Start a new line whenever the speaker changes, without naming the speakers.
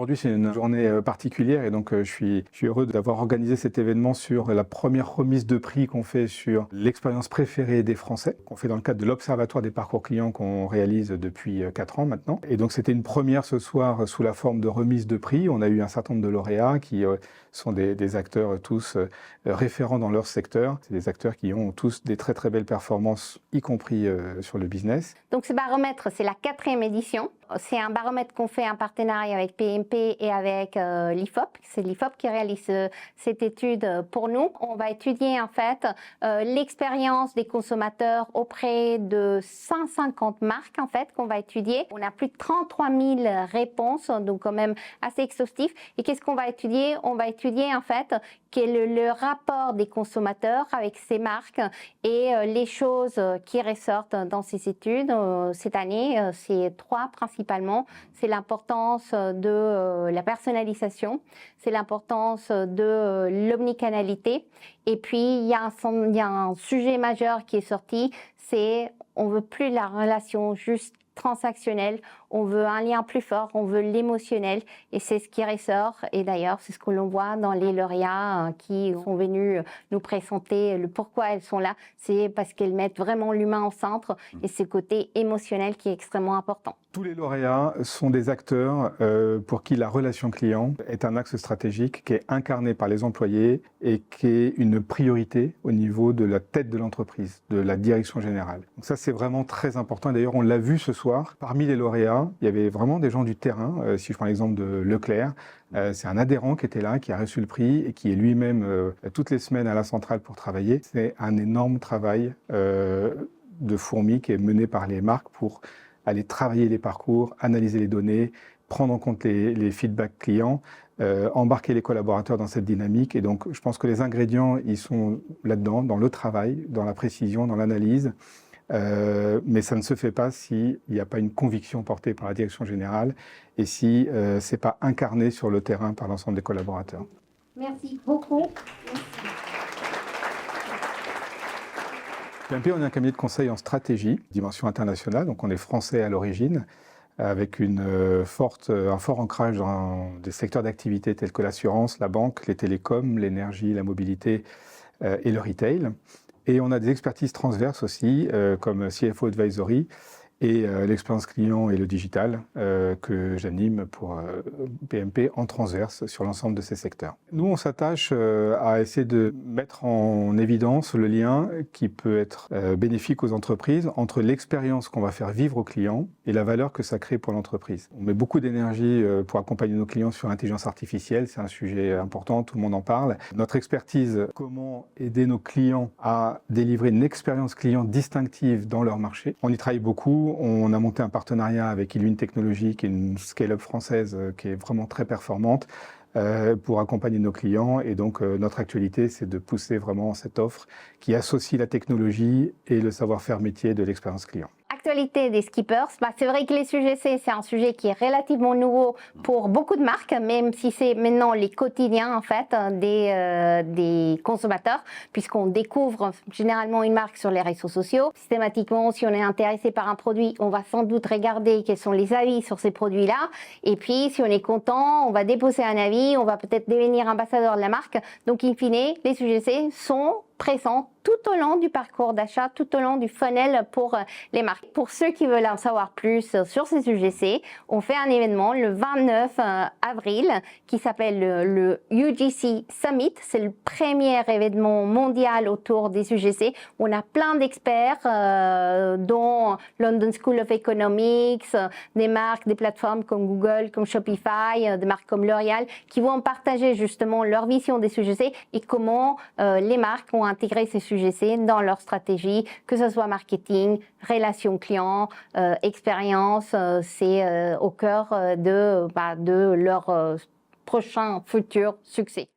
Aujourd'hui, c'est une journée particulière et donc je suis heureux d'avoir organisé cet événement sur la première remise de prix qu'on fait sur l'expérience préférée des Français, qu'on fait dans le cadre de l'Observatoire des parcours clients qu'on réalise depuis 4 ans maintenant. Et donc c'était une première ce soir sous la forme de remise de prix. On a eu un certain nombre de lauréats qui sont des acteurs tous référents dans leur secteur. C'est des acteurs qui ont tous des très très belles performances, y compris sur le business.
Donc ce baromètre, c'est la 4e édition. C'est un baromètre qu'on fait en partenariat avec PMP et avec l'IFOP. C'est l'IFOP qui réalise cette étude pour nous. On va étudier en fait l'expérience des consommateurs auprès de 150 marques en fait qu'on va étudier. On a plus de 33 000 réponses, donc quand même assez exhaustif. Et qu'est-ce qu'on va étudier? On va étudier en fait quel est le rapport des consommateurs avec ces marques et les choses qui ressortent dans ces études. Cette année, c'est 3 principalement. C'est l'importance de la personnalisation, c'est l'importance de l'omnicanalité. Et puis, il y a un sujet majeur qui est sorti, c'est on veut plus la relation juste transactionnelle, on veut un lien plus fort, on veut l'émotionnel et c'est ce qui ressort et d'ailleurs c'est ce que l'on voit dans les lauréats qui sont venus nous présenter le pourquoi elles sont là, c'est parce qu'elles mettent vraiment l'humain au centre et c'est le côté émotionnel qui est extrêmement important.
Tous les lauréats sont des acteurs pour qui la relation client est un axe stratégique qui est incarné par les employés et qui est une priorité au niveau de la tête de l'entreprise, de la direction générale. Donc ça c'est vraiment très important. D'ailleurs on l'a vu ce soir, parmi les lauréats, il y avait vraiment des gens du terrain. Si je prends l'exemple de Leclerc, c'est un adhérent qui était là, qui a reçu le prix et qui est lui-même toutes les semaines à la centrale pour travailler. C'est un énorme travail de fourmi qui est mené par les marques pour aller travailler les parcours, analyser les données, prendre en compte les feedbacks clients, embarquer les collaborateurs dans cette dynamique. Et donc, je pense que les ingrédients, ils sont là-dedans, dans le travail, dans la précision, dans l'analyse. Mais ça ne se fait pas s'il n'y a pas une conviction portée par la direction générale et si ce n'est pas incarné sur le terrain par l'ensemble des collaborateurs.
Merci beaucoup.
PMP, on est un cabinet de conseil en stratégie, dimension internationale, donc on est français à l'origine, avec un fort ancrage dans des secteurs d'activité tels que l'assurance, la banque, les télécoms, l'énergie, la mobilité et le retail. Et on a des expertises transverses aussi, comme CFO Advisory et l'expérience client et le digital que j'anime pour PMP en transverse sur l'ensemble de ces secteurs. Nous, on s'attache à essayer de mettre en évidence le lien qui peut être bénéfique aux entreprises entre l'expérience qu'on va faire vivre aux clients et la valeur que ça crée pour l'entreprise. On met beaucoup d'énergie pour accompagner nos clients sur l'intelligence artificielle, c'est un sujet important, tout le monde en parle. Notre expertise, comment aider nos clients à délivrer une expérience client distinctive dans leur marché. On y travaille beaucoup. On a monté un partenariat avec Illumine Technologies, qui est une scale-up française qui est vraiment très performante pour accompagner nos clients. Et donc, notre actualité, c'est de pousser vraiment cette offre qui associe la technologie et le savoir-faire métier de l'expérience client.
Actualité des skippers, c'est vrai que les UGC, c'est un sujet qui est relativement nouveau pour beaucoup de marques, même si c'est maintenant les quotidiens en fait des consommateurs, puisqu'on découvre généralement une marque sur les réseaux sociaux. Systématiquement, si on est intéressé par un produit, on va sans doute regarder quels sont les avis sur ces produits-là. Et puis, si on est content, on va déposer un avis, on va peut-être devenir ambassadeur de la marque. Donc, in fine, les UGC sont présents tout au long du parcours d'achat, tout au long du funnel pour les marques. Pour ceux qui veulent en savoir plus sur ces UGC, on fait un événement le 29 avril qui s'appelle le UGC Summit. C'est le premier événement mondial autour des UGC. On a plein d'experts, dont London School of Economics, des marques, des plateformes comme Google, comme Shopify, des marques comme L'Oréal, qui vont partager justement leur vision des UGC et comment les marques ont intégré ces UGC dans leur stratégie, que ce soit marketing, relations clients, expérience, c'est au cœur de leur prochain futur succès.